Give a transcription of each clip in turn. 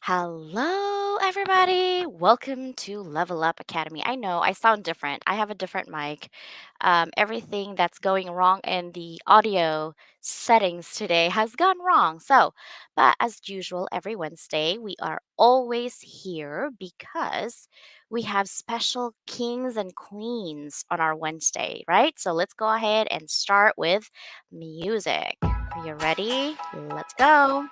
Hello, everybody. Welcome to Level Up Academy. I know I sound different. I have a different mic. Everything that's going wrong in the audio settings today has gone wrong. But as usual, every Wednesday, we are always here because we have special kings and queens on our Wednesday, right? So let's go ahead and start with music. Are you ready? Let's go.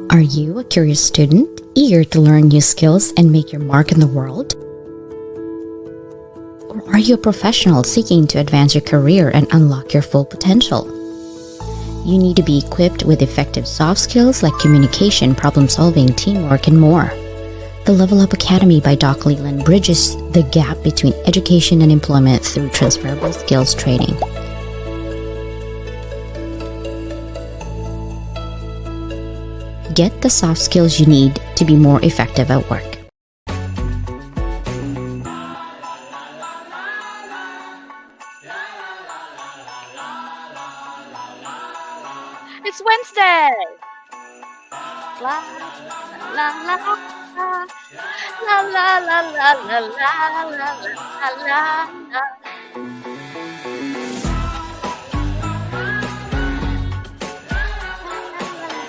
Are you a curious student, eager to learn new skills and make your mark in the world? Or are you a professional seeking to advance your career and unlock your full potential? You need to be equipped with effective soft skills like communication, problem solving, teamwork, and more. The Level Up Academy by Doc Leland bridges the gap between education and employment through transferable skills training. Get the soft skills you need to be more effective at work. It's Wednesday. La la la la la la la la la la la la la.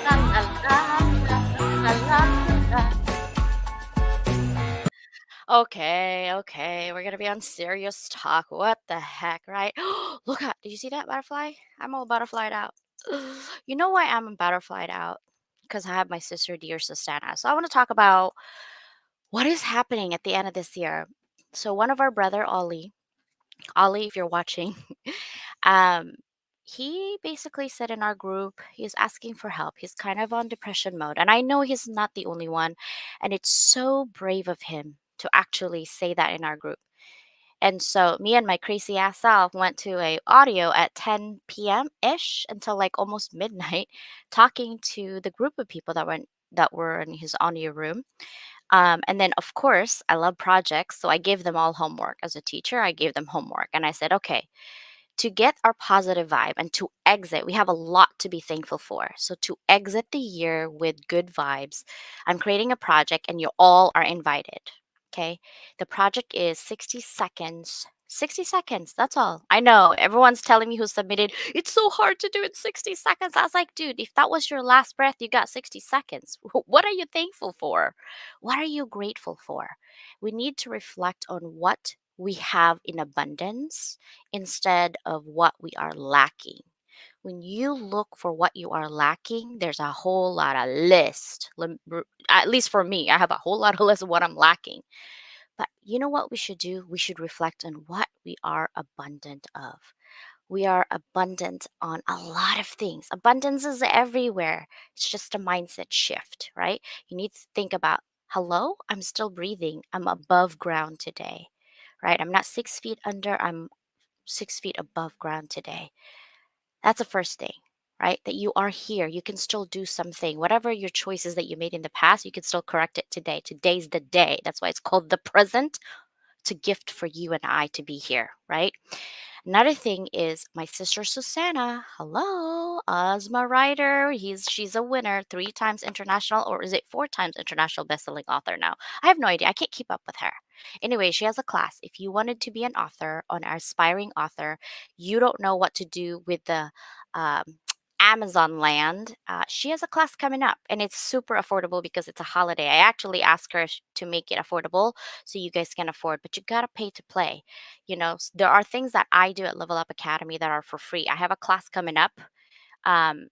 La la la la la la la. Okay, okay, we're gonna be on serious talk. What the heck, right? Look at, did you see that butterfly? I'm all butterflied out. You know why I'm butterflied out? Because I have my sister, dear Susanna. So I want to talk about what is happening at the end of this year. So one of our brother, Ollie, if you're watching, um, he basically said in our group, he's asking for help. He's kind of on depression mode. And I know he's not the only one. And it's so brave of him to actually say that in our group. And so me and my crazy ass self went to a audio at 10 p.m. ish until like almost midnight, talking to the group of people that were in his audio room. And then, of course, I love projects. So I gave them all homework. As a teacher, I gave them homework. And I said, okay, to get our positive vibe and to exit, we have a lot to be thankful for. So to exit the year with good vibes, I'm creating a project and you all are invited. Okay. The project is 60 seconds. 60 seconds. That's all. I know everyone's telling me who submitted, it's so hard to do in 60 seconds. I was like, dude, if that was your last breath, you got 60 seconds. What are you thankful for? What are you grateful for? We need to reflect on what we have in abundance instead of what we are lacking. When you look for what you are lacking, there's a whole lot of list. At least for me, I have a whole lot of list of what I'm lacking. But you know what we should do? We should reflect on what we are abundant of. We are abundant on a lot of things. Abundance is everywhere. It's just a mindset shift, right? You need to think about, hello, I'm still breathing. I'm above ground today, right? I'm not 6 feet under, I'm 6 feet above ground today. That's the first thing, right? That you are here. You can still do something. Whatever your choices that you made in the past, you can still correct it today. Today's the day. That's why it's called the present. It's a gift for you and I to be here, right? Another thing is my sister Susanna. Hello, Ozma writer. She's a winner, 3 times international, or is it 4 times international bestselling author now? I have no idea. I can't keep up with her. Anyway, she has a class. If you wanted to be an author, on our aspiring author, you don't know what to do with the um, Amazon land. She has a class coming up, and it's super affordable because it's a holiday. I actually asked her to make it affordable so you guys can afford, but you gotta pay to play. There are things that I do at Level Up Academy that are for free. I have a class coming up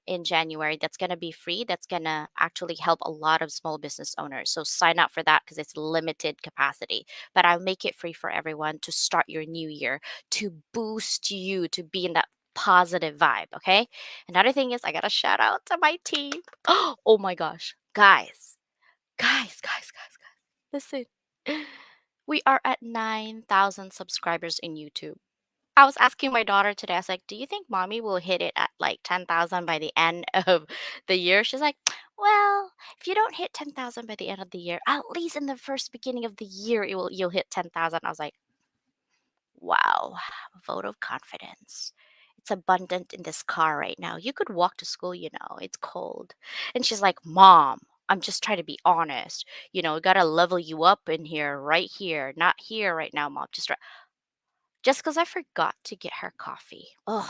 in January that's going to be free. That's going to actually help a lot of small business owners. So sign up for that because it's limited capacity. But I'll make it free for everyone to start your new year, to boost you to be in that positive vibe. Okay. Another thing is, I got to shout out to my team. Oh my gosh. Guys. Listen. We are at 9,000 subscribers in YouTube. I was asking my daughter today, I was like, do you think mommy will hit it at like 10,000 by the end of the year? She's like, well, if you don't hit 10,000 by the end of the year, at least in the first beginning of the year, you'll hit 10,000. I was like, wow, vote of confidence. It's abundant in this car right now. You could walk to school, it's cold. And she's like, Mom, I'm just trying to be honest. We got to level you up in here, right here, not here right now, Mom. Just because I forgot to get her coffee. Oh,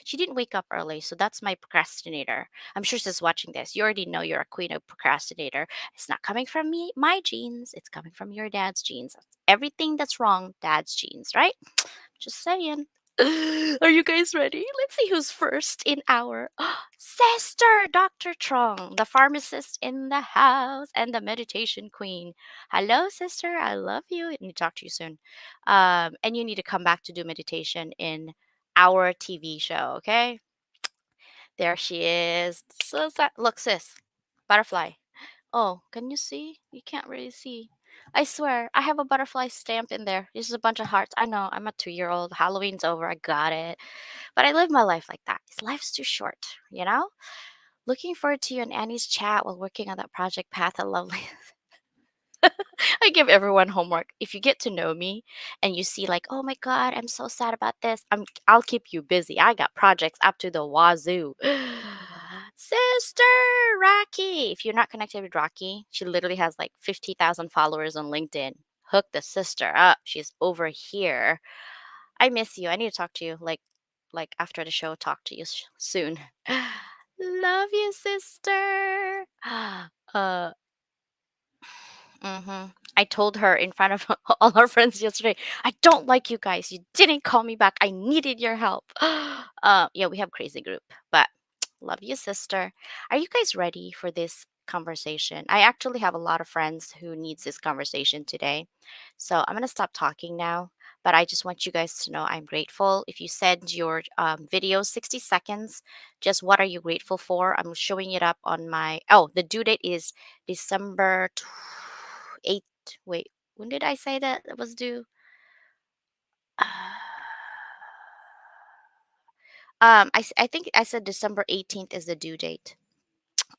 she didn't wake up early, so that's my procrastinator. I'm sure she's watching this. You already know you're a queen of procrastinator. It's not coming from me, my genes. It's coming from your dad's genes. Everything that's wrong, dad's genes, right? Just saying. Are you guys ready? Let's see who's first in our sister, Dr. Trong, the pharmacist in the house and the meditation queen. Hello, sister. I love you. I need to talk to you soon. And you need to come back to do meditation in our TV show, okay? There she is. Look, sis, butterfly. Oh, can you see? You can't really see. I swear, I have a butterfly stamp in there. This is a bunch of hearts. I know, I'm a 2-year-old. Halloween's over. I got it. But I live my life like that. Life's too short, you know? Looking forward to you and Annie's chat while working on that project Path of Lovely. I give everyone homework. If you get to know me and you see like, oh my god, I'm so sad about this, I'll keep you busy. I got projects up to the wazoo. Sister Rocky. If you're not connected with Rocky, she literally has like 50,000 followers on LinkedIn. Hook the sister up. She's over here. I miss you. I need to talk to you like after the show. Talk to you soon. Love you, sister. uh Mhm. I told her in front of all our friends yesterday, "I don't like you guys. You didn't call me back. I needed your help." Yeah, we have crazy group, but love you, sister. Are you guys ready for this conversation? I actually have a lot of friends who needs this conversation today. So I'm gonna stop talking now, but I just want you guys to know I'm grateful. If you send your video 60 seconds, just what are you grateful for? I'm showing it up on my, oh, the due date is December 8th. Wait, when did I say that it was due? I think I said December 18th is the due date.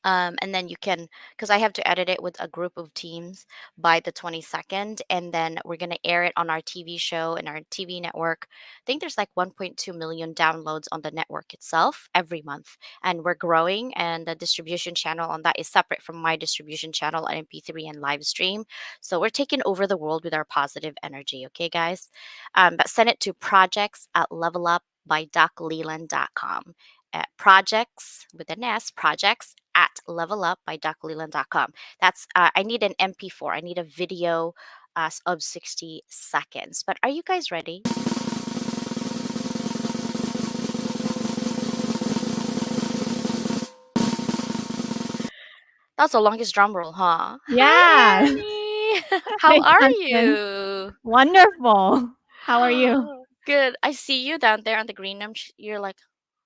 And then you can, because I have to edit it with a group of teams by the 22nd, and then we're going to air it on our TV show and our TV network. I think there's like 1.2 million downloads on the network itself every month, and we're growing, and the distribution channel on that is separate from my distribution channel on MP3 and live stream. So we're taking over the world with our positive energy, okay guys? But send it to projects at levelupbyduckleland.com, at projects with an S, projects at levelupbyduckleland.com. That's I need an MP4. I need a video of 60 seconds. But are you guys ready? That's the longest drum roll, huh? Yeah. Hi, Annie. How Hey, are Kristen. you? Wonderful. How are you? Good. I see you down there on the green room. You're like,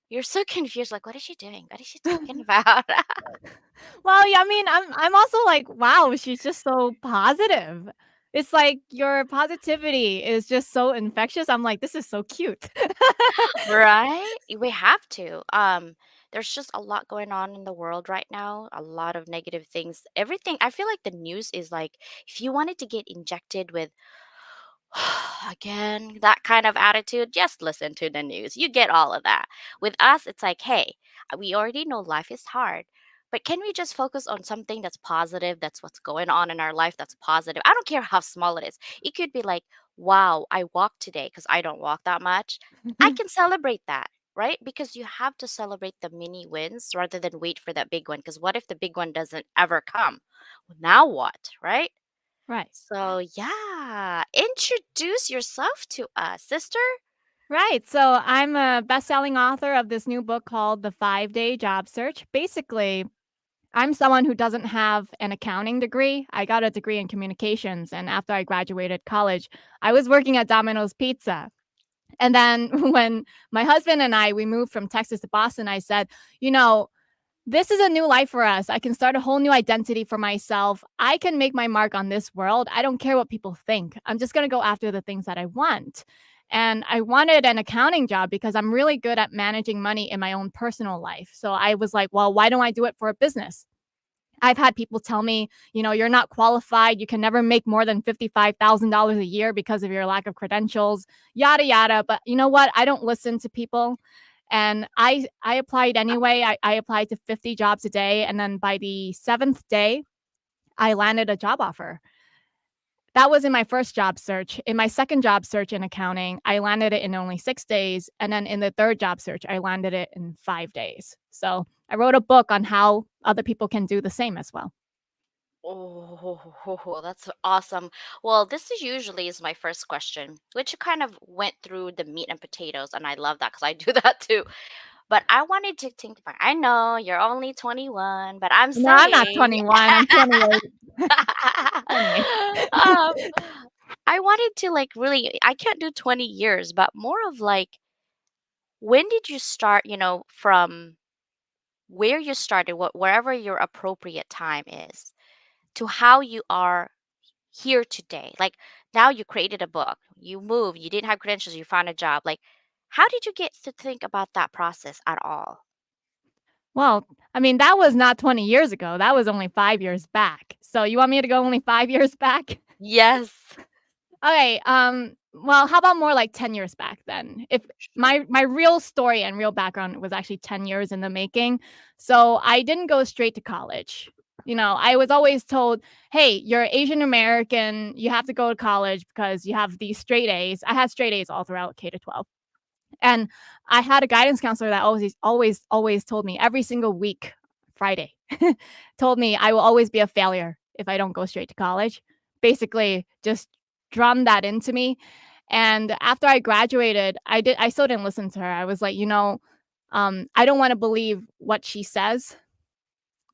you're so confused. Like, what is she doing? What is she talking about? Well, yeah, I mean, I'm also like, wow, she's just so positive. It's like your positivity is just so infectious. I'm like, this is so cute. Right? We have to. There's just a lot going on in the world right now, a lot of negative things. Everything, I feel like the news is like, if you wanted to get injected with, again, that kind of attitude, just listen to the news. You get all of that. With us, it's like, hey, we already know life is hard, but can we just focus on something that's positive? That's what's going on in our life that's positive. I don't care how small it is. It could be like, wow, I walked today because I don't walk that much. I can celebrate that. Right? Because you have to celebrate the mini wins rather than wait for that big one. Because what if the big one doesn't ever come? Well, now what? Right? Right. So, yeah, introduce yourself to us, sister. Right. So I'm a best-selling author of this new book called The 5-Day Job Search. Basically, I'm someone who doesn't have an accounting degree. I got a degree in communications, and after I graduated college, I was working at Domino's Pizza. And then when my husband and we moved from Texas to Boston, I said, you know, this is a new life for us. I can start a whole new identity for myself. I can make my mark on this world. I don't care what people think. I'm just going to go after the things that I want. And I wanted an accounting job because I'm really good at managing money in my own personal life. So I was like, well, why don't I do it for a business? I've had people tell me, you're not qualified. You can never make more than $55,000 a year because of your lack of credentials, yada, yada. But you know what? I don't listen to people. And I applied anyway. I applied to 50 jobs a day. And then by the seventh day, I landed a job offer. That was in my first job search. In my second job search in accounting, I landed it in only 6 days. And then in the third job search, I landed it in 5 days. So I wrote a book on how other people can do the same as well. Oh, that's awesome. Well, this is usually is my first question, which kind of went through the meat and potatoes, and I love that because I do that too. But I wanted to think about, I know you're only 21, but I'm No, I'm not saying, 21. I'm 28. 28. um, I wanted to like really, I can't do 20 years, but more of like, when did you start, from where you started, wherever your appropriate time is, to how you are here today? Like now you created a book, you moved, you didn't have credentials, you found a job. Like, how did you get to think about that process at all? Well, I mean, that was not 20 years ago. That was only 5 years back. So you want me to go only 5 years back? Yes. Okay, well, how about more like 10 years back then? If Sure. my real story and real background was actually 10 years in the making. So I didn't go straight to college. I was always told, "Hey, you're Asian American, you have to go to college because you have these straight A's." I had straight A's all throughout K to 12. And I had a guidance counselor that always told me every single week, Friday, told me I will always be a failure. if I don't go straight to college. Basically, just drummed that into me. And after I graduated, I still didn't listen to her. I was like, I don't want to believe what she says.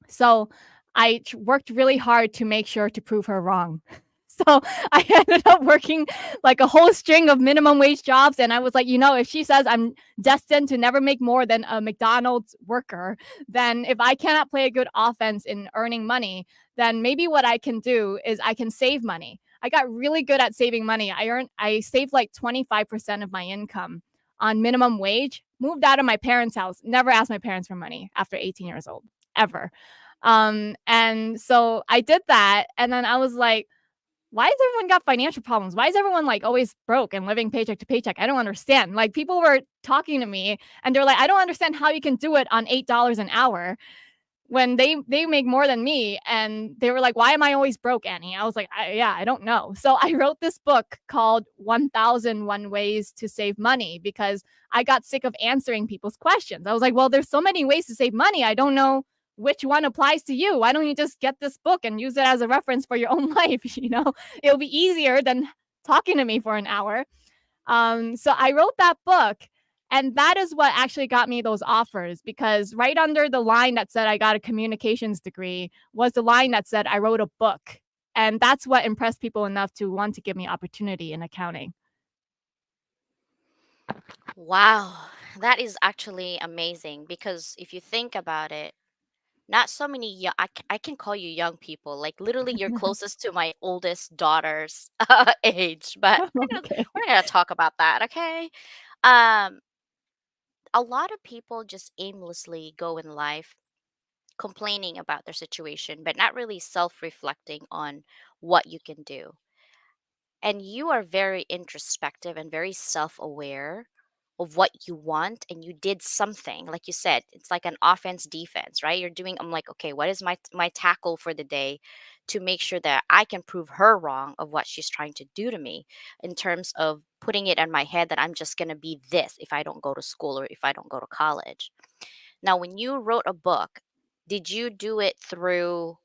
So I worked really hard to make sure to prove her wrong. So I ended up working like a whole string of minimum wage jobs. And I was like, if she says I'm destined to never make more than a McDonald's worker, then if I cannot play a good offense in earning money, then maybe what I can do is I can save money. I got really good at saving money. I saved like 25% of my income on minimum wage, moved out of my parents' house, never asked my parents for money after 18 years old, ever. And so I did that. And then I was like, why has everyone got financial problems? Why is everyone like always broke and living paycheck to paycheck? I don't understand. Like people were talking to me and they're like, I don't understand how you can do it on $8 an hour when they make more than me. And they were like, why am I always broke, Annie? I was like, yeah, I don't know. So I wrote this book called 1001 Ways to Save Money because I got sick of answering people's questions. I was like, well, there's so many ways to save money. I don't know which one applies to you. Why don't you just get this book and use it as a reference for your own life? It'll be easier than talking to me for an hour. So I wrote that book, and that is what actually got me those offers, because right under the line that said I got a communications degree was the line that said I wrote a book. And that's what impressed people enough to want to give me opportunity in accounting. Wow, that is actually amazing because if you think about it, not so many young, I can call you young people, like literally you're closest to my oldest daughter's age, but Okay. we're gonna talk about that, okay? Um, a lot of people just aimlessly go in life complaining about their situation, but not really self-reflecting on what you can do. And you are very introspective and very self-aware of what you want, and you did something. Like you said, it's like an offense defense, right? You're doing, I'm like, okay, what is my tackle for the day to make sure that I can prove her wrong of what she's trying to do to me, in terms of putting it in my head that I'm just going to be this if I don't go to school or if I don't go to college. Now, when you wrote a book, did you do it through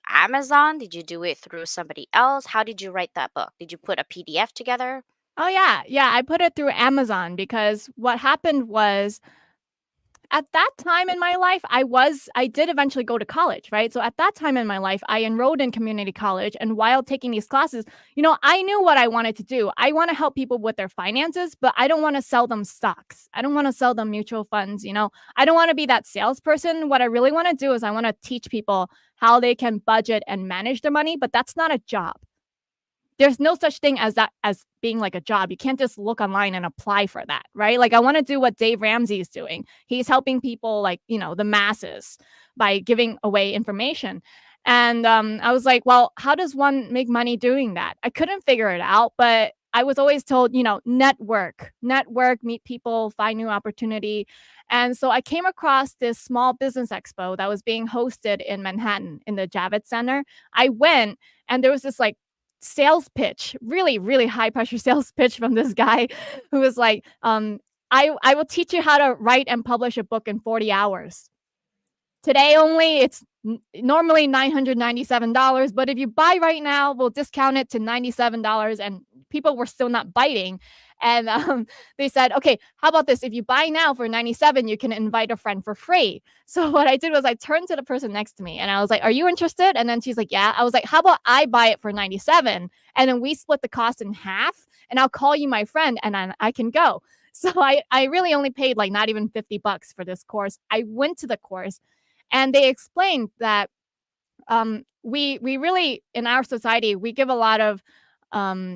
Amazon? Did you do it through somebody else? How did you write that book? Did you put a PDF together? Oh yeah, yeah. I put it through Amazon because what happened was at that time in my life, I did eventually go to college, right? So at that time in my life, I enrolled in community college. And while taking these classes, I knew what I wanted to do. I want to help people with their finances, but I don't want to sell them stocks. I don't want to sell them mutual funds. I don't want to be that salesperson. What I really want to do is I want to teach people how they can budget and manage their money, but that's not a job. There's no such thing as that, as being like a job. You can't just look online and apply for that, right? Like I want to do what Dave Ramsey is doing. He's helping people like, the masses by giving away information. And I was like, well, how does one make money doing that? I couldn't figure it out, but I was always told, network, meet people, find new opportunity. And so I came across this small business expo that was being hosted in Manhattan in the Javits Center. I went, and there was this like sales pitch, really, really high pressure sales pitch from this guy who was like, I will teach you how to write and publish a book in 40 hours. Today only, it's normally $997, but if you buy right now, we'll discount it to $97. And people were still not biting. And they said, okay, how about this? If you buy now for 97, you can invite a friend for free. So what I did was I turned to the person next to me and I was like, are you interested? And then she's like, yeah. I was like, how about I buy it for 97 and then we split the cost in half and I'll call you my friend and then I can go. So I really only paid like not even $50 for this course. I went to the course and they explained that we really, in our society, we give a lot of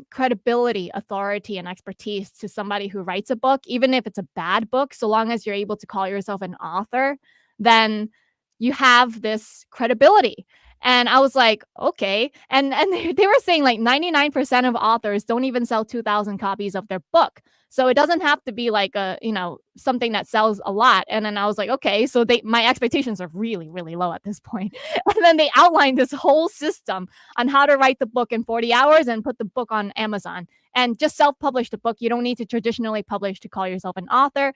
credibility, authority, and expertise to somebody who writes a book, even if it's a bad book. So long as you're able to call yourself an author, then you have this credibility. And I was like, okay. And they were saying like 99% of authors don't even sell 2,000 copies of their book. So it doesn't have to be like something that sells a lot. And then I was like, okay, so my expectations are really, really low at this point. And then they outlined this whole system on how to write the book in 40 hours and put the book on Amazon and just self-publish the book. You don't need to traditionally publish to call yourself an author.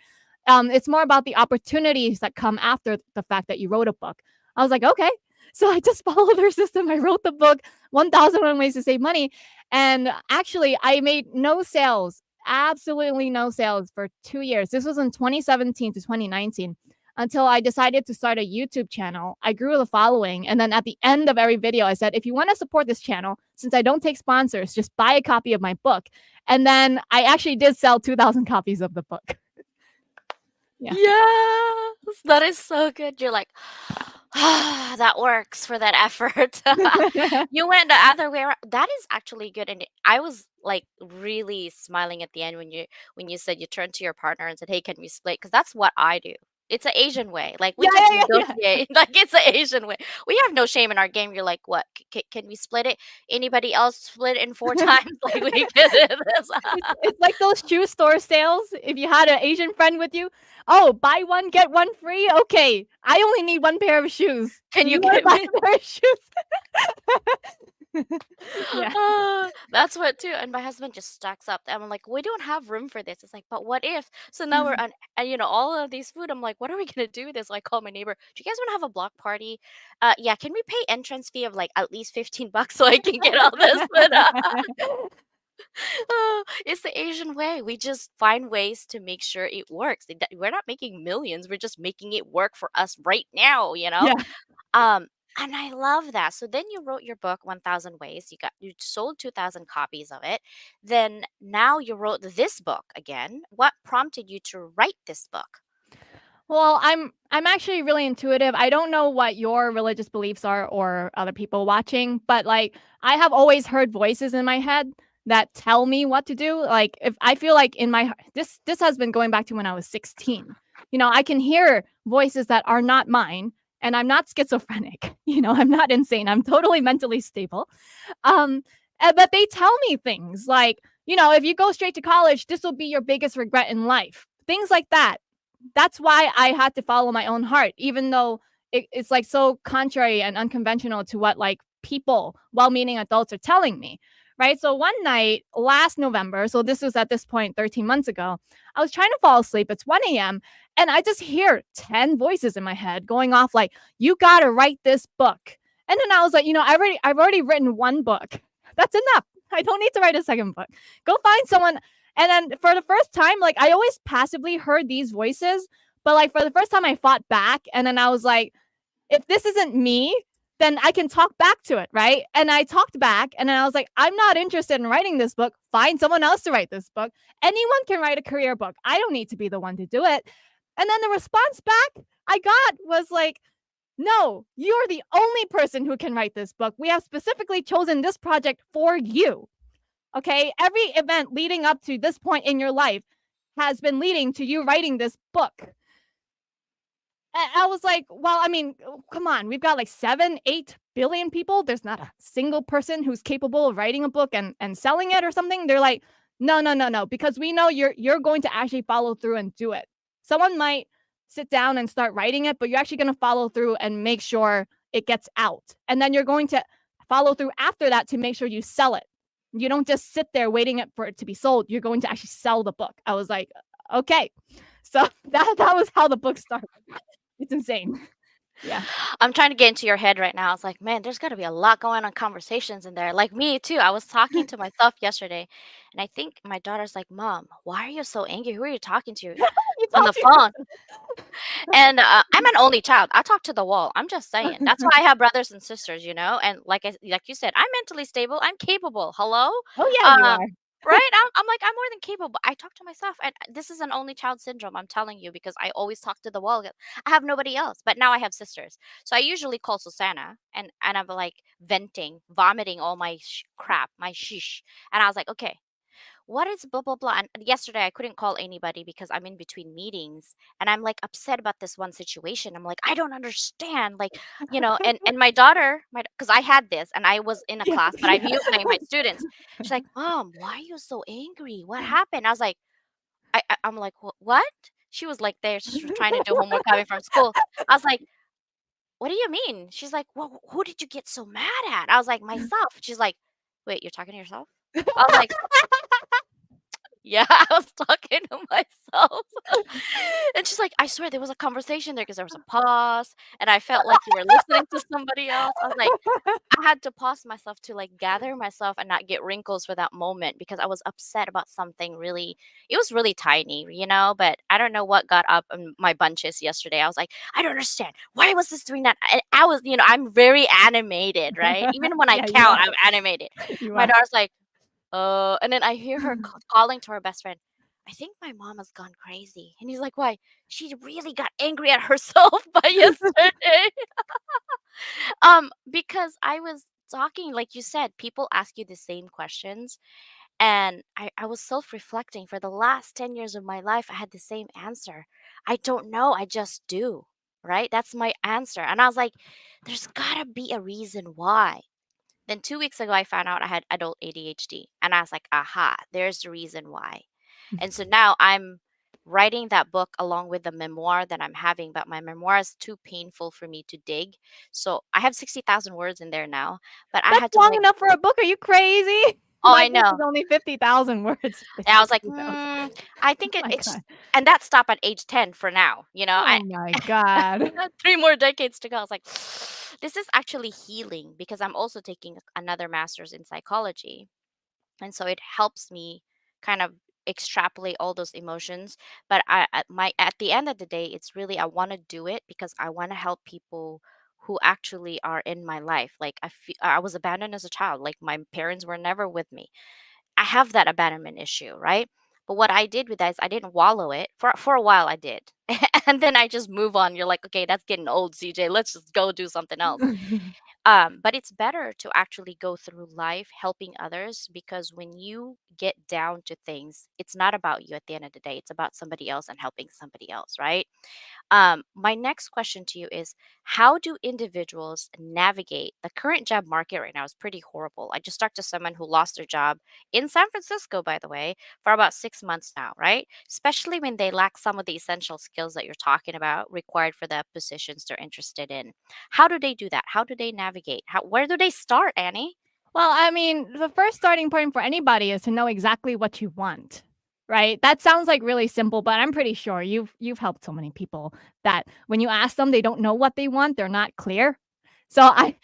It's more about the opportunities that come after the fact that you wrote a book. I was like, okay. So I just followed her system. I wrote the book, 1001 Ways to Save Money. And actually, I made no sales, absolutely no sales for 2 years. This was in 2017 to 2019 until I decided to start a YouTube channel. I grew the following. And then at the end of every video, I said, if you want to support this channel, since I don't take sponsors, just buy a copy of my book. And then I actually did sell 2,000 copies of the book. Yeah. Yes, that is so good. You're like, ah, that works for that effort. You went the other way around. That is actually good. And I was like really smiling at the end when you said you turned to your partner and said, "Hey, can we split?" Because that's what I do. It's an Asian way. Like we Yeah, just yeah, yeah, yeah. negotiate. Like it's an Asian way. We have no shame in our game. You're like, what? Can we split it? Anybody else split it in 4 times? Like we can do this. It's like those shoe store sales. If you had an Asian friend with you, oh, buy one, get one free. Okay, I only need one pair of shoes. Can Do you you want to get buy me? a pair of shoes? Yeah. That's what too. And my husband just stacks up. I'm like, we don't have room for this. It's like, but what if? So now we're on, and all of these food. I'm like, what are we gonna do with this? So I call my neighbor. Do you guys want to have a block party? Yeah. Can we pay entrance fee of like at least $15 so I can get all this food? It's the Asian way. We just find ways to make sure it works. We're not making millions. We're just making it work for us right now. Yeah. Um, and I love that. So then you wrote your book 1000 Ways. You sold 2000 copies of it. Then now you wrote this book again. What prompted you to write this book? Well, I'm actually really intuitive. I don't know what your religious beliefs are or other people watching, but like I have always heard voices in my head that tell me what to do. Like if I feel like in my this has been going back to when I was 16. I can hear voices that are not mine and I'm not schizophrenic. I'm not insane. I'm totally mentally stable. But they tell me things like, if you go straight to college, this will be your biggest regret in life. Things like that. That's why I had to follow my own heart, even though it's like so contrary and unconventional to what like people, well-meaning adults are telling me. Right. So one night last November, so this was at this point 13 months ago, I was trying to fall asleep. It's 1 a.m. and I just hear 10 voices in my head going off like, you gotta write this book. And then I was like, I've already written one book. That's enough. I don't need to write a second book. Go find someone. And then for the first time, like I always passively heard these voices, but like for the first time I fought back and then I was like, if this isn't me, then I can talk back to it, right? And I talked back and then I was like, I'm not interested in writing this book. Find someone else to write this book. Anyone can write a career book. I don't need to be the one to do it. And then the response back I got was like, no, you're the only person who can write this book. We have specifically chosen this project for you. Okay. Every event leading up to this point in your life has been leading to you writing this book. I was like, well, I mean, come on. We've got like 7, 8 billion people. There's not a single person who's capable of writing a book and selling it or something. They're like, no, no, no, no, because we know you're going to actually follow through and do it. Someone might sit down and start writing it, but you're actually going to follow through and make sure it gets out. And then you're going to follow through after that to make sure you sell it. You don't just sit there waiting for it to be sold. You're going to actually sell the book. I was like, okay. So that was how the book started. It's insane. Yeah. I'm trying to get into your head right now. It's like, man, there's got to be a lot going on conversations in there. Like me too. I was talking to myself yesterday, and I think my daughter's like, "Mom, why are you so angry? Who are you talking to You on the talk to phone?" And I'm an only child. I talk to the wall. I'm just saying. That's why I have brothers and sisters, And like you said, I'm mentally stable. I'm capable. Hello. Oh yeah, you Um, are. right? I'm like I'm more than capable. I talk to myself, and this is an only child syndrome. I'm telling you because I always talk to the wall. I have nobody else. But now I have sisters, so I usually call Susanna, and I'm like venting, vomiting all my crap, my shish, and I was like, okay, what is blah blah blah. And yesterday I couldn't call anybody because I'm in between meetings and I'm like upset about this one situation. I'm like, I don't understand. Like, and my daughter, my because I had this and I was in a Yeah, class, but I yeah. mute my students. She's like, Mom, why are you so angry? What happened? I was like, I'm like, What? She was like there, she was trying to do homework coming from school. I was like, what do you mean? She's like, well, who did you get so mad at? I was like, myself. She's like, wait, you're talking to yourself? I was like, yeah, I was talking to myself. And she's like, "I swear there was a conversation there because there was a pause, and I felt like you were listening to somebody else." I was like, I had to pause myself to, like, gather myself and not get wrinkles for that moment because I was upset about something really it was really tiny, but I don't know what got up in my bunches yesterday. I was like, "I don't understand. Why was this doing that?" And I was I'm very animated, right? Even when I Yeah, you count, are. I'm animated. You My are. daughter's like, and then I hear her calling to her best friend, "I think my mom has gone crazy." And he's like, "Why?" "She really got angry at herself by yesterday." Because I was talking, like you said, people ask you the same questions. And I was self reflecting for the last 10 years of my life. I had the same answer. I don't know. I just do. Right? That's my answer. And I was like, there's got to be a reason why. Then 2 weeks ago, I found out I had adult ADHD. And I was like, aha, there's the reason why. And so now I'm writing that book along with the memoir that I'm having, but my memoir is too painful for me to dig. So I have 60,000 words in there now, but I That's had to long like, enough for a book. Are you crazy? oh, My I book know. is only 50,000 words. And I was like, 60,000. I think Oh my it's, god. and that stopped at age 10 for now. Oh I, my god. 3 more decades to go. I was like, this is actually healing because I'm also taking another master's in psychology. And so it helps me kind of extrapolate all those emotions. But at the end of the day, it's really, I want to do it because I want to help people who actually are in my life. Like I was abandoned as a child. Like my parents were never with me. I have that abandonment issue, right? But what I did with that is I didn't wallow it. For a while I did. And then I just move on. You're like, okay, that's getting old, CJ. Let's just go do something else. But it's better to actually go through life helping others because when you get down to things, it's not about you at the end of the day. It's about somebody else and helping somebody else, right? My next question to you is, how do individuals navigate the current job market right now is pretty horrible. I just talked to someone who lost their job in San Francisco, by the way, for about 6 months now, right? Especially when they lack some of the essential skills that you're talking about required for the positions they're interested in. How do they do that? How do they navigate? Where do they start, Annie? Well, I mean, the first starting point for anybody is to know exactly what you want, right? That sounds like really simple, but I'm pretty sure you've helped so many people that when you ask them, they don't know what they want, they're not clear. So I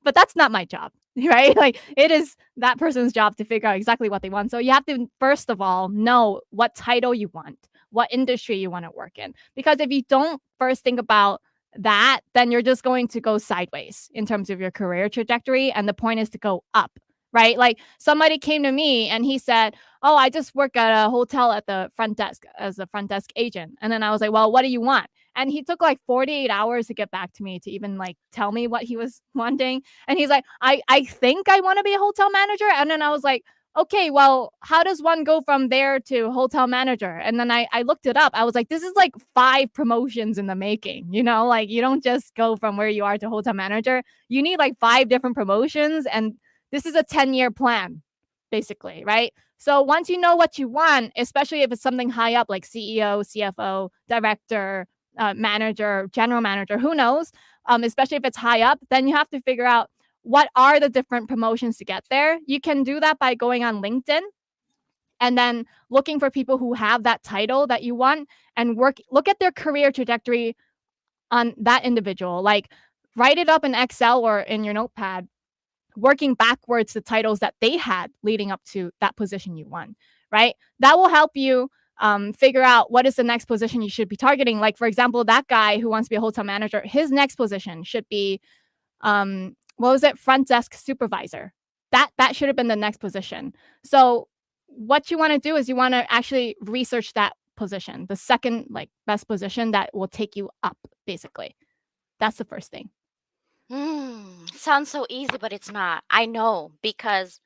but that's not my job, right? Like it is that person's job to figure out exactly what they want. So you have to first of all know what title you want, what industry you want to work in. Because if you don't first think about that, then you're just going to go sideways in terms of your career trajectory. And the point is to go up, right? Like somebody came to me and he said, "Oh, I just work at a hotel at the front desk as a front desk agent." And then I was like, "Well, what do you want?" And he took like 48 hours to get back to me to even like tell me what he was wanting. And he's like, I think I want to be a hotel manager. And then I was like, okay, well, how does one go from there to hotel manager? And then I looked it up. I was like, this is like 5 promotions in the making, like you don't just go from where you are to hotel manager. You need like 5 different promotions. And this is a 10-year plan, basically, right? So once you know what you want, especially if it's something high up like CEO, CFO, director, manager, general manager, who knows, especially if it's high up, then you have to figure out what are the different promotions to get there. You can do that by going on LinkedIn and then looking for people who have that title that you want and look at their career trajectory on that individual. Like write it up in Excel or in your notepad, working backwards the titles that they had leading up to that position you want, right? That will help you figure out what is the next position you should be targeting. Like, for example, that guy who wants to be a hotel manager, his next position should be what was it? Front desk supervisor. That should have been the next position. So what you want to do is you want to actually research that position, the second like best position that will take you up, basically. That's the first thing. Sounds so easy, but it's not. I know because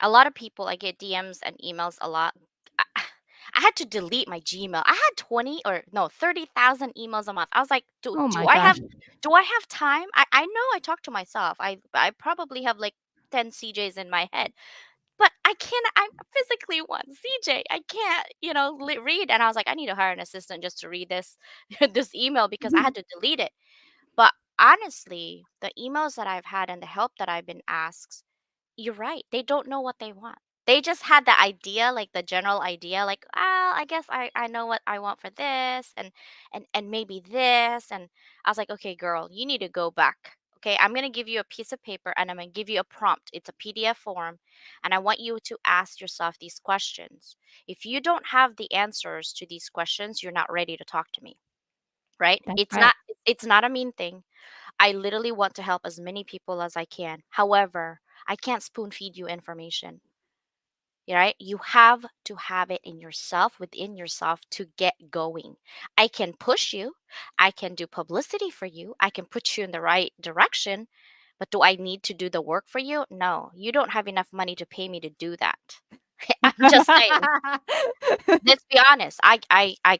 a lot of people, I get DMs and emails a lot. I, I had to delete my Gmail. I had 20 or no 30,000 emails a month. I was like, do Oh do my I gosh. have time? I know I talk to myself. I probably have like 10 CJs in my head. But I can't. I'm physically one CJ. I can't, read. And I was like, I need to hire an assistant just to read this this email because I had to delete it. But honestly, the emails that I've had and the help that I've been asked, you're right. They don't know what they want. They just had the idea, like the general idea, like, "Ah, I guess I know what I want for this and maybe this." And I was like, "Okay, girl, you need to go back. Okay, I'm gonna give you a piece of paper and I'm gonna give you a prompt. It's a PDF form, and I want you to ask yourself these questions. If you don't have the answers to these questions, you're not ready to talk to me, right? That's It's right. not a mean thing. I literally want to help as many people as I can. However, I can't spoon feed you information, right? You have to have it in yourself, within yourself to get going. I can push you, I can do publicity for you, I can put you in the right direction, but do I need to do the work for you? No, you don't have enough money to pay me to do that. I'm just saying. Let's be honest. I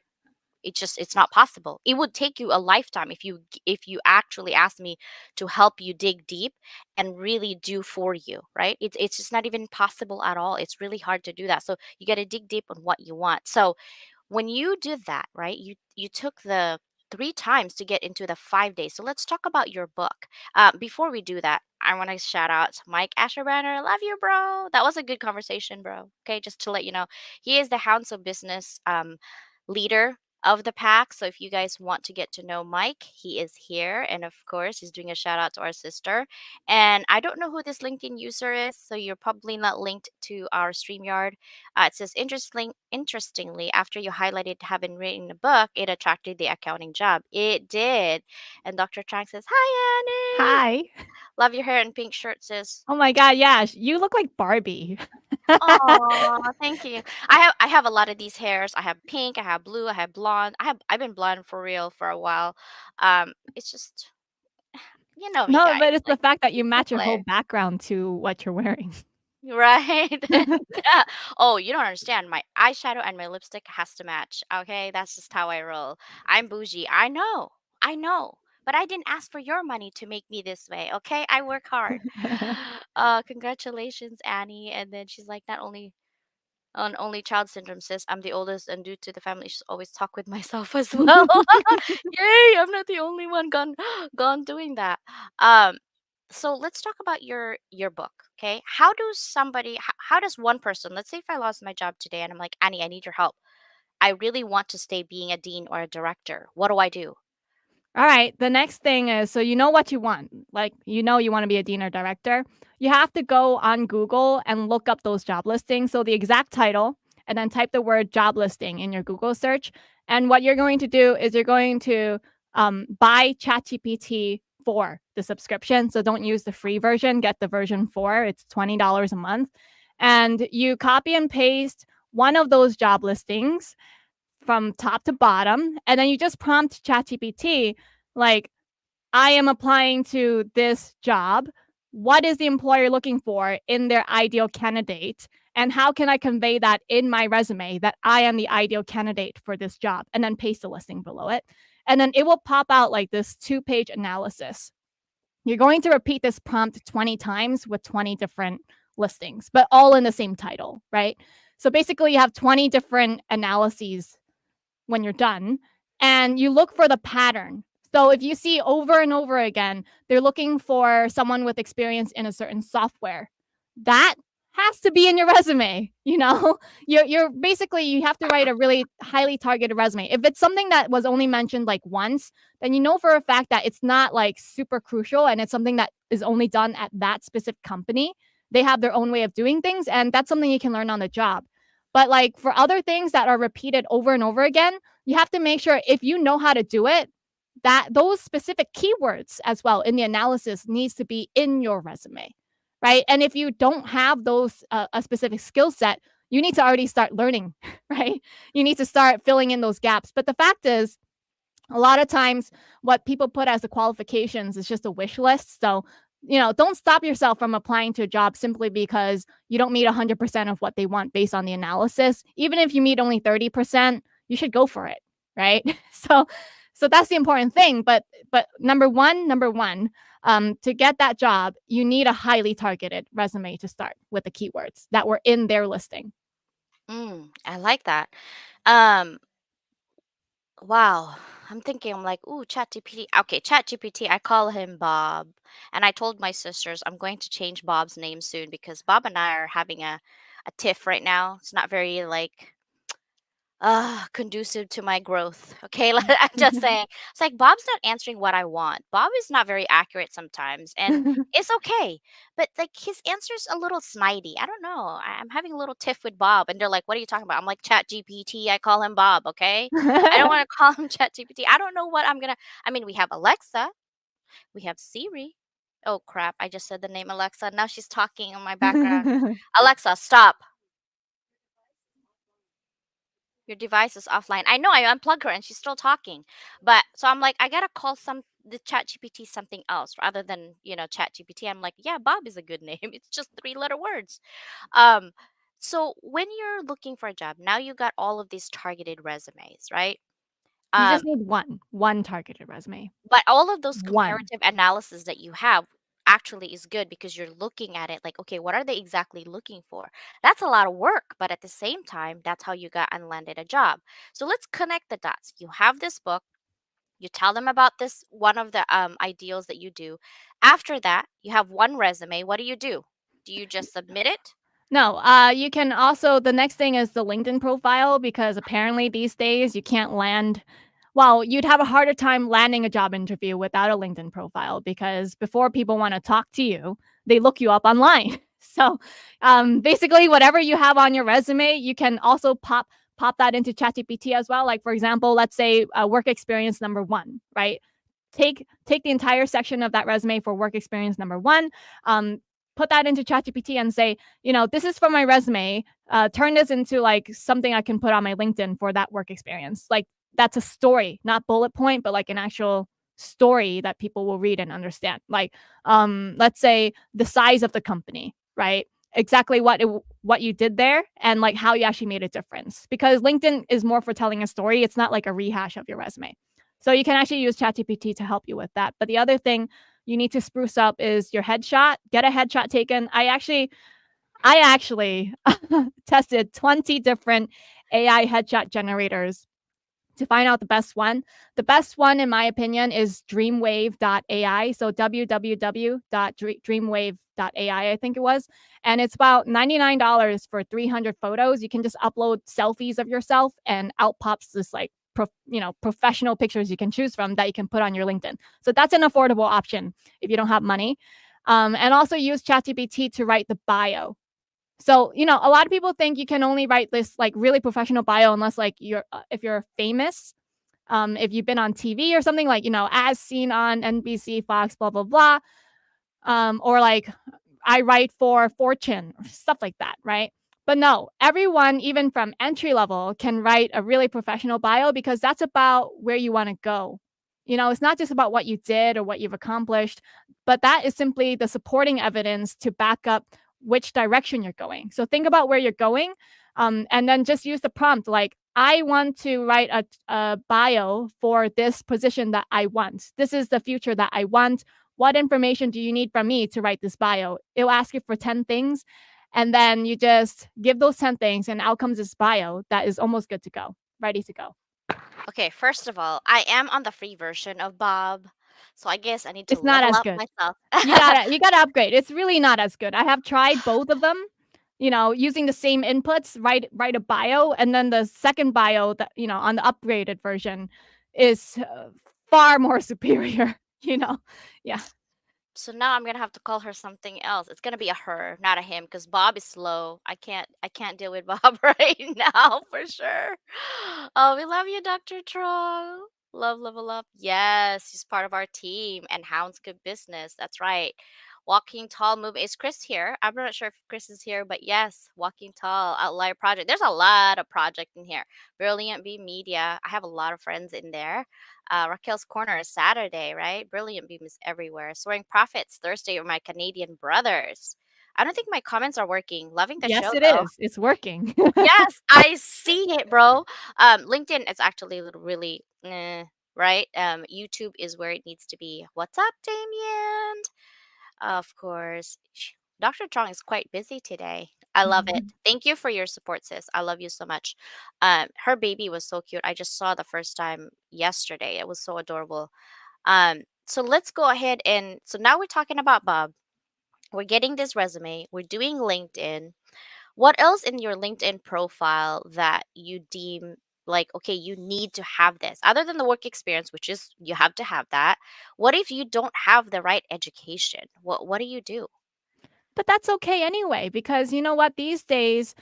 it's not possible. It would take you a lifetime if you actually ask me to help you dig deep and really do for you, right? It's just not even possible at all. It's really hard to do that. So you got to dig deep on what you want. So when you did that, right? You took the 3 times to get into the 5 days. So let's talk about your book. Before we do that, I want to shout out to Mike Asherbanner. Love you, bro. That was a good conversation, bro. Okay, just to let you know, he is the Hounds of Business leader of the pack. So if you guys want to get to know Mike, he is here. And of course, he's doing a shout out to our sister. And I don't know who this LinkedIn user is, so you're probably not linked to our StreamYard. It says, interestingly, after you highlighted having written a book, it attracted the accounting job. It did. And Dr. Chang says, Hi, Annie. Hi. Love your hair and pink shirt, sis. Oh my god, yeah, you look like Barbie. Oh, thank you. I have a lot of these hairs. I have pink, I have blue, I have blonde. I've been blonde for real for a while. It's just you know me, No, guys. but it's the Like fact that you people match your whole play. background to what you're wearing. Right? Yeah. Oh, you don't understand. My eyeshadow and my lipstick has to match. Okay, that's just how I roll. I'm bougie. I know. But I didn't ask for your money to make me this way. Okay, I work hard. Congratulations, Annie. And then she's like, not only on only child syndrome, says I'm the oldest, and due to the family issues, always talk with myself as well. Yay! I'm not the only one gone doing that. Um, so let's talk about your book. Okay, how does one person, let's say if I lost my job today and I'm like, Annie, I need your help. I really want to stay being a dean or a director. What do I do? All right. The next thing is, so you know what you want. Like, you want to be a dean or director. You have to go on Google and look up those job listings. So the exact title, and then type the word job listing in your Google search. And what you're going to do is you're going to buy ChatGPT for the subscription. So don't use the free version, get the version 4. It's $20 a month. And you copy and paste one of those job listings from top to bottom, and then you just prompt ChatGPT like, I am applying to this job. What is the employer looking for in their ideal candidate? And how can I convey that in my resume that I am the ideal candidate for this job? And then paste the listing below it. And then it will pop out like this 2-page analysis. You're going to repeat this prompt 20 times with 20 different listings, but all in the same title, right? So basically, you have 20 different analyses when you're done, and you look for the pattern. So if you see over and over again, they're looking for someone with experience in a certain software. That has to be in your resume, you know? You're basically you have to write a really highly targeted resume. If it's something that was only mentioned like once, then you know for a fact that it's not like super crucial and it's something that is only done at that specific company. They have their own way of doing things, and that's something you can learn on the job. But like for other things that are repeated over and over again, you have to make sure if you know how to do it, that those specific keywords as well in the analysis needs to be in your resume, right? And if you don't have those a specific skill set, you need to already start learning, right? You need to start filling in those gaps. But the fact is, a lot of times what people put as the qualifications is just a wish list. So, don't stop yourself from applying to a job simply because you don't meet 100% of what they want based on the analysis. Even if you meet only 30%, you should go for it, right? So that's the important thing. But number one, to get that job, you need a highly targeted resume to start with the keywords that were in their listing. I like that. Um, Wow. I'm thinking, I'm like, ooh, ChatGPT. Okay, ChatGPT, I call him Bob. And I told my sisters I'm going to change Bob's name soon because Bob and I are having a tiff right now. It's not very like conducive to my growth. Okay, I'm just saying. It's like Bob's not answering what I want. Bob is not very accurate sometimes, and it's okay. But like his answer's a little snidey. I don't know. I'm having a little tiff with Bob, and they're like, "What are you talking about?" I'm like, "Chat GPT." I call him Bob. Okay, I don't want to call him Chat GPT. I don't know what I'm gonna. I mean, we have Alexa, we have Siri. Oh crap! I just said the name Alexa. Now she's talking in my background. Alexa, stop. Your device is offline. I know I unplugged her and she's still talking. But so I'm like, I gotta call the chat GPT something else rather than, chat GPT. I'm like, yeah, Bob is a good name. It's just 3 letter words. Um, so when you're looking for a job, now you got all of these targeted resumes, right? You Um, just need one targeted resume. but all of those 1. comparative analysis that you have actually is good because you're looking at it like, okay, what are they exactly looking for? That's a lot of work, but at the same time, that's how you got and landed a job. So let's connect the dots. You have this book, you tell them about this one of the ideals that you do. After that, you have one resume. What do you do? Do you just submit it? No, you can also the next thing is the LinkedIn profile because apparently these days you can't land well, you'd have a harder time landing a job interview without a LinkedIn profile because before people want to talk to you, they look you up online. So, basically, whatever you have on your resume, you can also pop that into ChatGPT as well. Like for example, let's say work experience number 1, right? Take the entire section of that resume for work experience number 1. Um, Put that into ChatGPT and say, this is for my resume. Turn this into like something I can put on my LinkedIn for that work experience. Like that's a story, not bullet point, but like an actual story that people will read and understand. Like, let's say the size of the company, right? Exactly what you did there and like how you actually made a difference. Because LinkedIn is more for telling a story. It's not like a rehash of your resume. So you can actually use ChatGPT to help you with that. But the other thing you need to spruce up is your headshot. Get a headshot taken. I actually tested 20 different AI headshot generators to find out the best one. The best one, in my opinion, is dreamwave.ai. So www.dreamwave.ai, I think it was. And it's about $99 for 300 photos. You can just upload selfies of yourself and out pops this like professional pictures you can choose from that you can put on your LinkedIn. So that's an affordable option if you don't have money. And also use ChatGPT to write the bio. So, a lot of people think you can only write this like really professional bio unless like if you're famous, if you've been on TV or something like, as seen on NBC, Fox, blah, blah, blah. Or like I write for Fortune or stuff like that, right? But no, everyone, even from entry level, can write a really professional bio because that's about where you want to go. It's not just about what you did or what you've accomplished, but that is simply the supporting evidence to back up which direction you're going. So think about where you're going, and then just use the prompt like, I want to write a bio for this position that I want. This is the future that I want. What information do you need from me to write this bio? It'll ask you for 10 things. And then you just give those 10 things, and out comes this bio that is almost good to go, ready to go. Okay, first of all, I am on the free version of Bob. So I guess I need to It's not level as up good. myself. You gotta upgrade. It's really not as good. I have tried both of them, using the same inputs, write a bio, and then the second bio that, on the upgraded version is far more superior, you know. Yeah. So now I'm gonna have to call her something else. It's gonna be a her, not a him, because Bob is slow. I can't deal with Bob right now for sure. Oh, we love you, Dr. Troll. Love, level up. Yes, he's part of our team and Hounds Good Business. That's right. Walking Tall move. Is Chris here? I'm not sure if Chris is here, but yes, Walking Tall Outlier Project. There's a lot of project in here. Brilliant Bee Media. I have a lot of friends in there. Raquel's Corner is Saturday, right? Brilliant Beam is everywhere. Soaring Profits Thursday with my Canadian brothers. I don't think my comments are working. Loving the Yes, show it though. is. It's working. Yes, I see it, bro. LinkedIn is actually a little really, right? YouTube is where it needs to be. What's up, Damien? Of course. Dr. Chong is quite busy today. I love it. Thank you for your support, sis. I love you so much. Her baby was so cute. I just saw the first time yesterday. It was so adorable. So let's go ahead so now we're talking about Bob. We're getting this resume. We're doing LinkedIn. What else in your LinkedIn profile that you deem like, okay, you need to have this other than the work experience, which is you have to have that? What if you don't have the right education? What do you do? But that's okay anyway, because you know what? These days,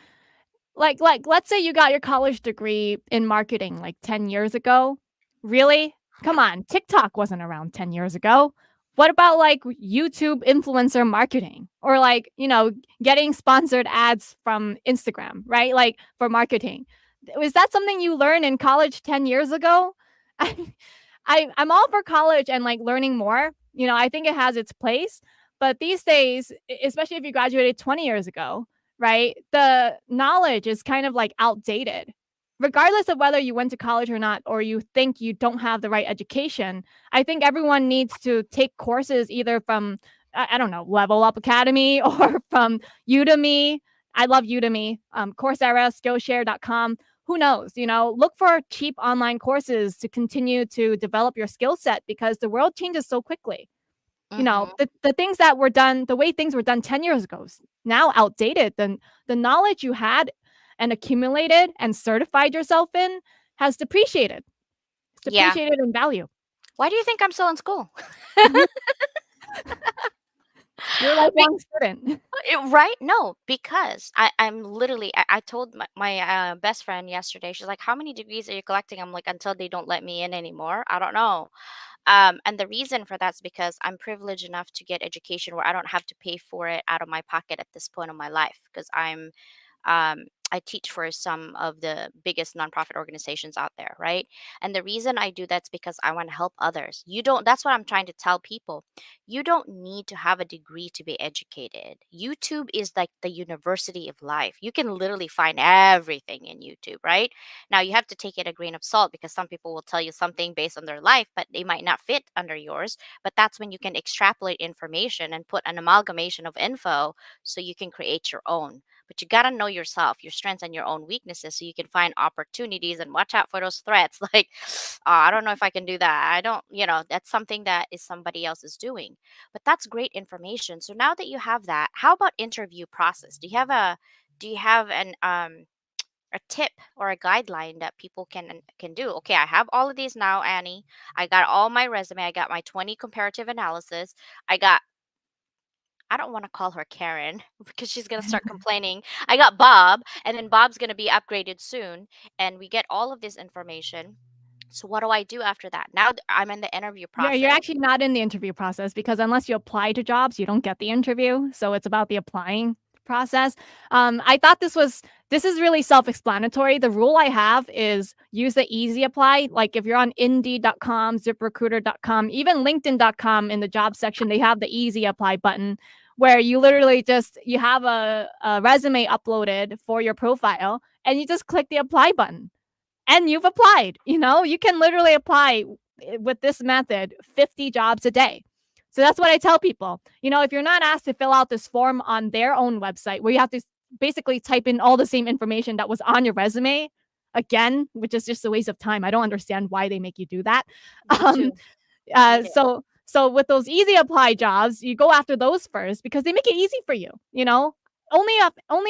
let's say you got your college degree in marketing like 10 years ago. Really? Come on, TikTok wasn't around 10 years ago. What about like YouTube influencer marketing or like, getting sponsored ads from Instagram, right? Like for marketing. Was that something you learned in college 10 years ago? I I'm all for college and like learning more. I think it has its place, but these days, especially if you graduated 20 years ago, right? The knowledge is kind of like outdated. Regardless of whether you went to college or not, or you think you don't have the right education, I think everyone needs to take courses either from, I don't know, Level Up Academy or from Udemy. I love Udemy, Coursera, Skillshare.com. Who knows? Look for cheap online courses to continue to develop your skill set because the world changes so quickly. Mhm. The things that were done, the way things were done 10 years ago is now outdated. Then the knowledge you had and accumulated and certified yourself in has depreciated. It's Yeah. depreciated in value. Why do you think I'm still in school? You're a lifelong student. Right? No, because I'm literally I told my best friend yesterday. She's like, "How many degrees are you collecting?" I'm like, "Until they don't let me in anymore. I don't know." And the reason for that's because I'm privileged enough to get education where I don't have to pay for it out of my pocket at this point of my life because I teach for some of the biggest nonprofit organizations out there, right? And the reason I do that's because I want to help others. You don't, that's what I'm trying to tell people. You don't need to have a degree to be educated. YouTube is like the university of life. You can literally find everything in YouTube, right? Now, you have to take it a grain of salt because some people will tell you something based on their life, but they might not fit under yours. But that's when you can extrapolate information and put an amalgamation of info so you can create your own. But you got to know yourself, your strengths and your own weaknesses so you can find opportunities and watch out for those threats. Like, I don't know if I can do that. I don't, that's something that is somebody else is doing. But that's great information. So now that you have that, how about interview process? Do you have an a tip or a guideline that people can do? Okay, I have all of these now, Annie. I got all my resume. I got my 20 comparative analysis. I don't want to call her Karen because she's going to start complaining. I got Bob, and then Bob's going to be upgraded soon. And we get all of this information. So, what do I do after that? Now I'm in the interview You're process. actually not in the interview process because unless you apply to jobs, you don't get the interview. So it's about the applying process. I thought this is really self-explanatory. The rule I have is use the easy apply. Like if you're on Indeed.com, ZipRecruiter.com, even LinkedIn.com in the job section, they have the easy apply button where you literally just you have a resume uploaded for your profile and you just click the apply button and you've applied. You can literally apply with this method 50 jobs a day. So that's what I tell people. If you're not asked to fill out this form on their own website where you have to basically type in all the same information that was on your resume again, which is just a waste of time. I don't understand why they make you do that. Me Um, too. uh, Hate it. so so with those easy apply jobs, you go after those first because they make it easy for you. Only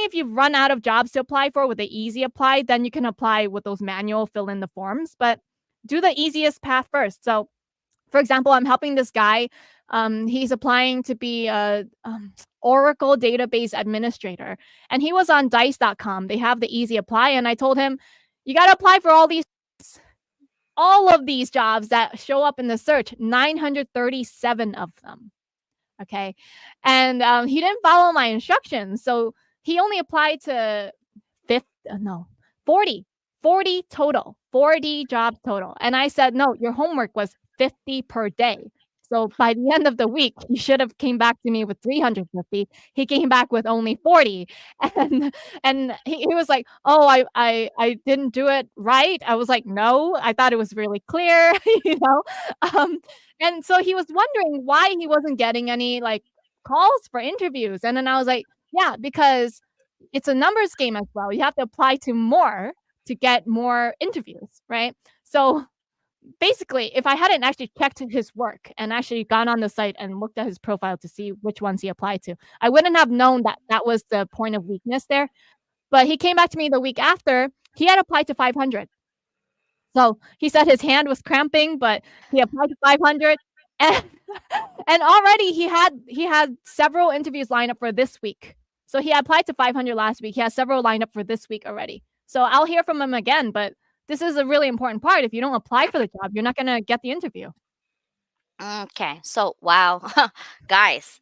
if you've run out of jobs to apply for with the easy apply, then you can apply with those manual fill in the forms. But do the easiest path first. So, for example, I'm helping this guy. He's applying to be a Oracle database administrator, and he was on Dice.com. They have the easy apply, and I told him, you got to apply for all of these jobs that show up in the search, 937 of them. Okay. And he didn't follow my instructions. So he only applied to no, 40, 40 total, 40 jobs total. And I said, no, your homework was 50 per day. So by the end of the week, he should have came back to me with 350. He came back with only 40. And he was like, oh, I didn't do it right. I was like, no, I thought it was really clear, you know. Um, and so he was wondering why he wasn't getting any like calls for interviews. And then I was like, yeah, because it's a numbers game as well. You have to apply to more to get more interviews, right? So basically, if I hadn't actually checked his work and actually gone on the site and looked at his profile to see which ones he applied to, I wouldn't have known that that was the point of weakness there. But he came back to me the week after. He had applied to 500. So he said his hand was cramping, but he applied to 500, and and already he had several interviews lined up for this week. So he applied to 500 last week. He has several lined up for this week already. So I'll hear from him again, but this is a really important part. If you don't apply for the job, you're not gonna get the interview. Okay, so wow, guys,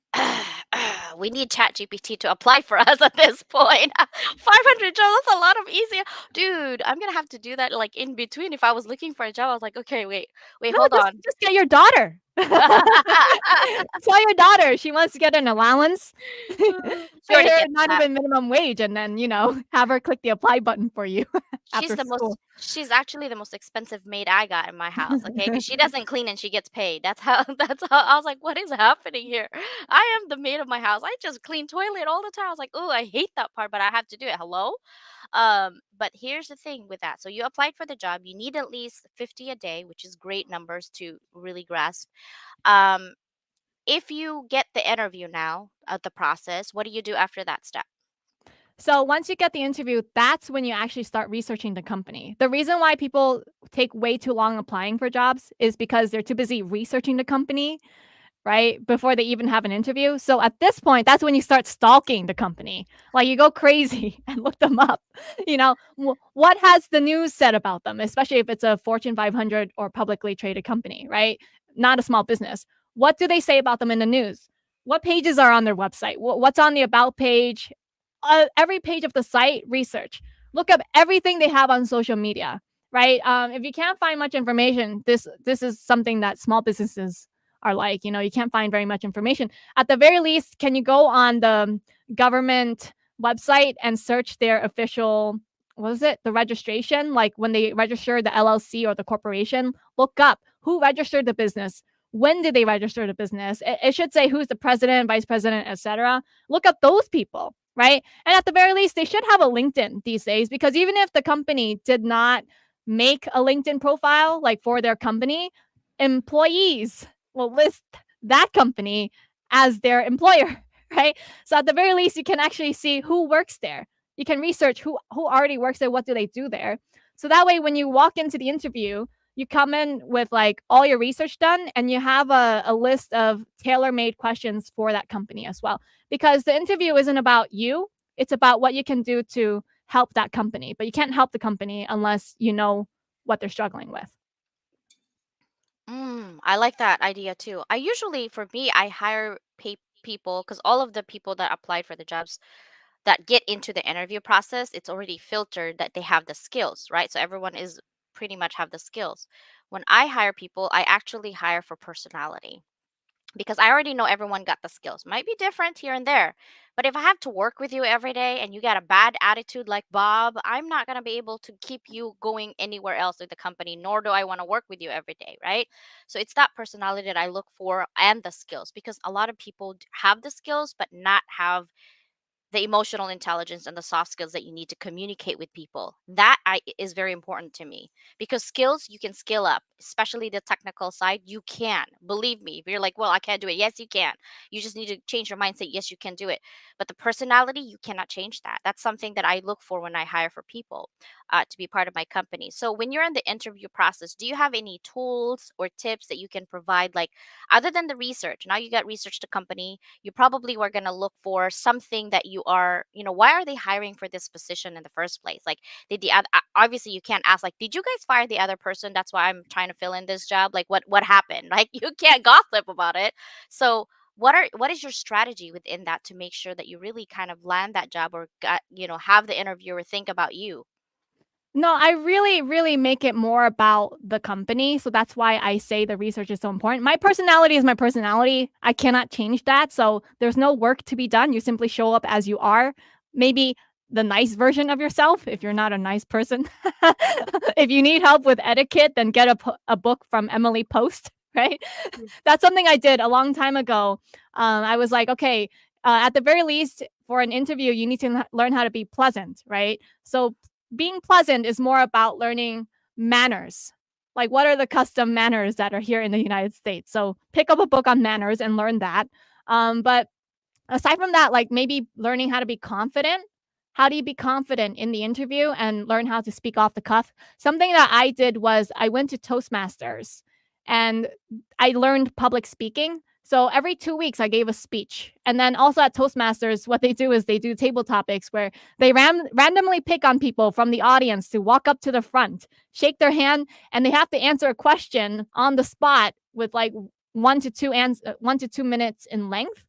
we need ChatGPT to apply for us at this point. 500 jobs, that's a lot of easy. Dude, I'm gonna have to do that like in between. If I was looking for a job, I was like, okay, wait, No, hold just on. just get your daughter. Tell your daughter she wants to get an allowance. She Pay already her gets not that. even minimum wage, and then, have her click the apply button for you after school. She's actually the most expensive maid I got in my house, okay? Because she doesn't clean and she gets paid. That's how that's how I was like, "What is happening here?" I am the maid of my house. I just clean toilet all the time. I was like, "Oh, I hate that part, but I have to do it. Hello?" But here's the thing with that. So you applied for the job. You need at least 50 a day, which is great numbers to really grasp. Um, if you get the interview now at the process, what do you do after that step? So once you get the interview, that's when you actually start researching the company. The reason why people take way too long applying for jobs is because they're too busy researching the company, right? Before they even have an interview. So at this point, that's when you start stalking the company. Like you go crazy and look them up. What has the news said about them, especially if it's a Fortune 500 or publicly traded company, right? Not a small business. What do they say about them in the news? What pages are on their website? What's on the about page? Every page of the site, research. Look up everything they have on social media, right? If you can't find much information, this is something that small businesses are like. You can't find very much information. At the very least, can you go on the government website and search their official, what is it, the registration? Like when they register the LLC or the corporation, look up who registered the business. When did they register the business? It should say who's the president, vice president, etc. Look up those people, right? And at the very least, they should have a LinkedIn these days, because even if the company did not make a LinkedIn profile like for their company, employees will list that company as their employer, right? So at the very least, you can actually see who works there. You can research who already works there, what do they do there. So that way, when you walk into the interview, you come in with like all your research done, and you have a list of tailor-made questions for that company as well. Because the interview isn't about you, it's about what you can do to help that company. But you can't help the company unless you know what they're struggling with. I like that idea too. I usually, for me, I hire people because all of the people that applied for the jobs that get into the interview process, it's already filtered that they have the skills, right? So everyone is pretty much have the skills. When I hire people, I actually hire for personality because I already know everyone got the skills. Might be different here and there. But if I have to work with you every day and you got a bad attitude like Bob, I'm not going to be able to keep you going anywhere else with the company, nor do I want to work with you every day, right? So it's that personality that I look for and the skills because a lot of people have the skills, but not have the emotional intelligence and the soft skills that you need to communicate with people. Is very important to me because skills you can skill up, especially the technical side. You can believe me. If you're like, well, I can't do it. Yes, you can. You just need to change your mindset. Yes, you can do it. But the personality, you cannot change that. That's something that I look for when I hire for people to be part of my company. So when you're in the interview process, do you have any tools or tips that you can provide, like other than the research? Now you got research the company, you probably were going to look for something that why are they hiring for this position in the first place? Like, did the other, obviously you can't ask, like, did you guys fire the other person? That's why I'm trying to fill in this job. Like, what happened? Like, you can't gossip about it. So, what is your strategy within that to make sure that you really kind of land that job or have the interviewer think about you? No, I really, really make it more about the company. So that's why I say the research is so important. My personality is my personality. I cannot change that. So there's no work to be done. You simply show up as you are. Maybe the nice version of yourself if you're not a nice person. If you need help with etiquette, then get a book from Emily Post, right? That's something I did a long time ago. I was like, okay, at the very least, for an interview, you need to learn how to be pleasant, right? So being pleasant is more about learning manners. Like, what are the custom manners that are here in the United States? So pick up a book on manners and learn that. But aside from that, like maybe learning how to be confident. How do you be confident in the interview and learn how to speak off the cuff? Something that I did was I went to Toastmasters and I learned public speaking. So every 2 weeks, I gave a speech. And then also at Toastmasters, what they do is they do table topics where they randomly pick on people from the audience to walk up to the front, shake their hand, and they have to answer a question on the spot with like 1 to 2 minutes in length.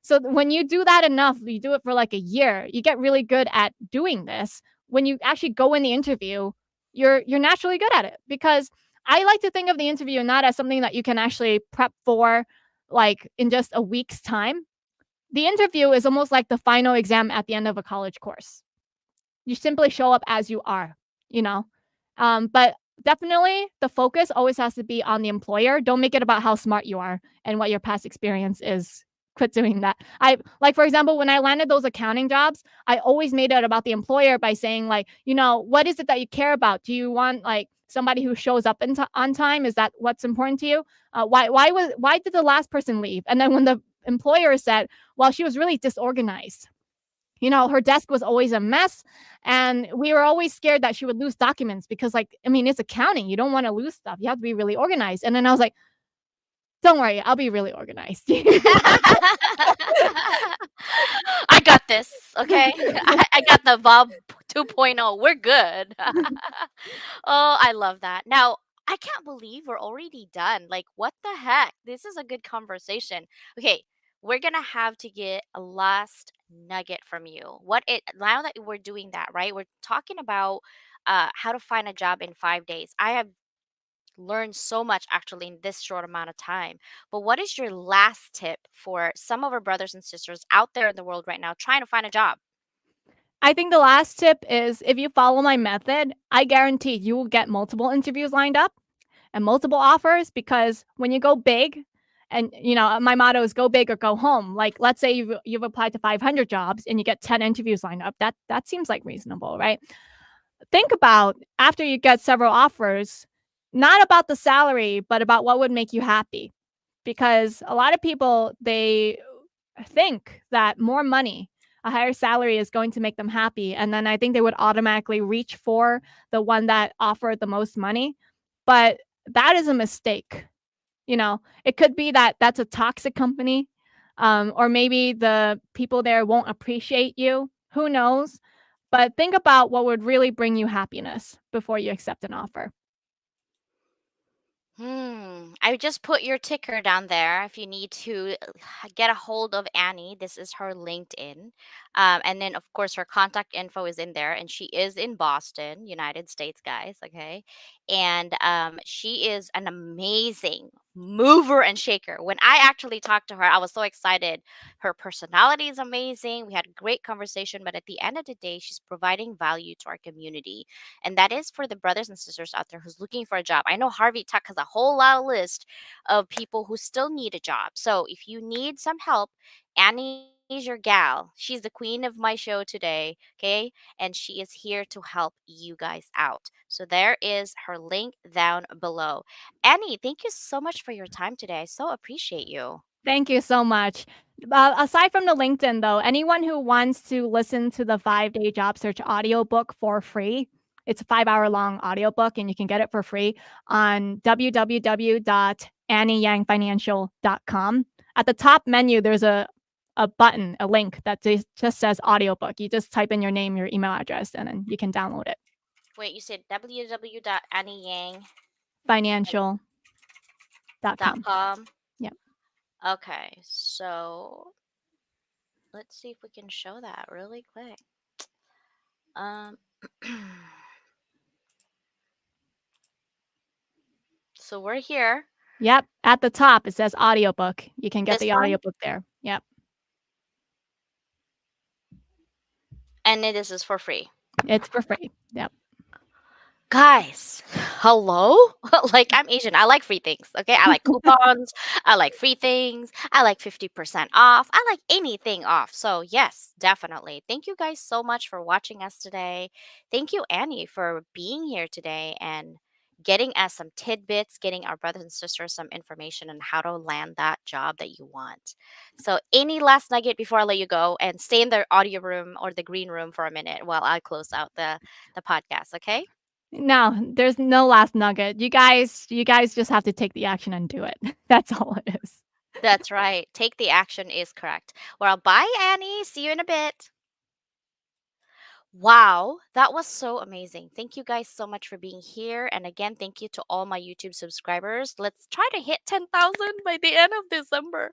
So when you do that enough, you do it for like a year, you get really good at doing this. When you actually go in the interview, you're naturally good at it, because I like to think of the interview not as something that you can actually prep for like in just a week's time. The interview is almost like the final exam at the end of a college course. You simply show up as you are, you know. But definitely the focus always has to be on the employer. Don't make it about how smart you are and what your past experience is. Quit doing that. I like, for example, when I landed those accounting jobs, I always made it about the employer by saying like, what is it that you care about? Do you want like somebody who shows up on time? Is that what's important to you? Why did the last person leave? And then when the employer said, well, she was really disorganized. Her desk was always a mess, and we were always scared that she would lose documents because, like, I mean, it's accounting. You don't want to lose stuff. You have to be really organized. And then I was like, don't worry, I'll be really organized. I got this, okay? I got the Bob 2.0. We're good. Oh, I love that. Now, I can't believe we're already done. Like, what the heck? This is a good conversation. Okay, we're gonna have to get a last nugget from you. What it now that we're doing that, right? We're talking about how to find a job in 5 days. I have learned so much actually in this short amount of time. But what is your last tip for some of our brothers and sisters out there in the world right now trying to find a job? I think the last tip is, if you follow my method, I guarantee you will get multiple interviews lined up and multiple offers, because when you go big, and my motto is go big or go home. Like, let's say you've applied to 500 jobs and you get 10 interviews lined up. That seems like reasonable, right? Think about, after you get several offers, not about the salary, but about what would make you happy. Because a lot of people, they think that more money, a higher salary, is going to make them happy. And then I think they would automatically reach for the one that offered the most money. But that is a mistake. It could be that that's a toxic company, or maybe the people there won't appreciate you. Who knows? But think about what would really bring you happiness before you accept an offer. I just put your ticker down there if you need to get a hold of Annie. This is her LinkedIn. And then, of course, her contact info is in there. And she is in Boston, United States, guys. Okay. And she is an amazing mover and shaker. When I actually talked to her, I was so excited. Her personality is amazing. We had a great conversation. But at the end of the day, she's providing value to our community, and that is for the brothers and sisters out there who's looking for a job. I know Harvey Tuck has a whole lot of list of people who still need a job. So if you need some help, Annie's your gal. She's the queen of my show today, okay? And she is here to help you guys out. So there is her link down below. Annie, thank you so much for your time today. I so appreciate you. Thank you so much. Aside from the LinkedIn, though, anyone who wants to listen to the 5-day job search audiobook for free, it's a 5-hour long audiobook, and you can get it for free on www.annieyangfinancial.com. At the top menu, there's a button, a link that just says audiobook. You just type in your name, your email address, and then you can download it. Wait, you said www.annieyang.com? Financial.com. Yep. Okay, so let's see if we can show that really quick. Um, so we're here. Yep. At the top, it says audiobook. You can get This the one? audiobook there. Yep. And then this is for free. It's for free. Yep. Guys, hello? Like, I'm Asian. I like free things. Okay. I like coupons. I like free things. I like 50% off. I like anything off. So, yes, definitely. Thank you guys so much for watching us today. Thank you, Annie, for being here today and getting us some tidbits, getting our brothers and sisters some information on how to land that job that you want. So, any last nugget before I let you go, and stay in the audio room or the green room for a minute while I close out the podcast, okay? No, there's no last nugget. You guys just have to take the action and do it. That's all it is. That's right. Take the action is correct. Well, bye, Annie. See you in a bit. Wow, that was so amazing. Thank you guys so much for being here. And again, thank you to all my YouTube subscribers. Let's try to hit 10,000 by the end of December.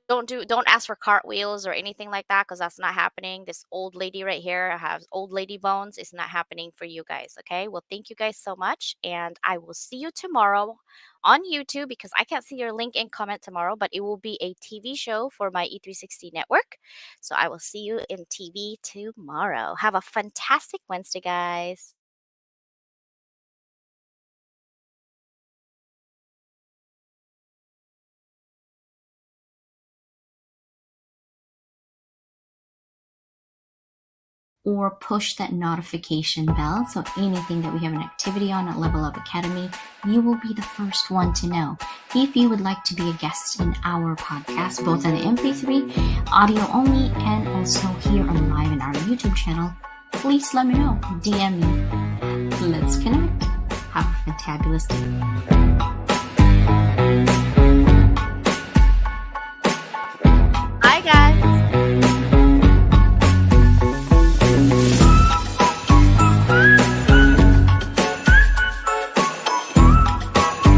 Don't ask for cartwheels or anything like that because that's not happening. This old lady right here has old lady bones. It's not happening for you guys. Okay. Well, thank you guys so much. And I will see you tomorrow on YouTube because I can't see your link in comment tomorrow, but it will be a TV show for my E360 network. So I will see you in TV tomorrow. Have a fantastic Wednesday, guys. Or push that notification bell so anything that we have an activity on at Level Up Academy, you will be the first one to know. If you would like to be a guest in our podcast, both on the MP3, audio only, and also here on live in our YouTube channel, please let me know. DM me. Let's connect. Have a fantabulous day.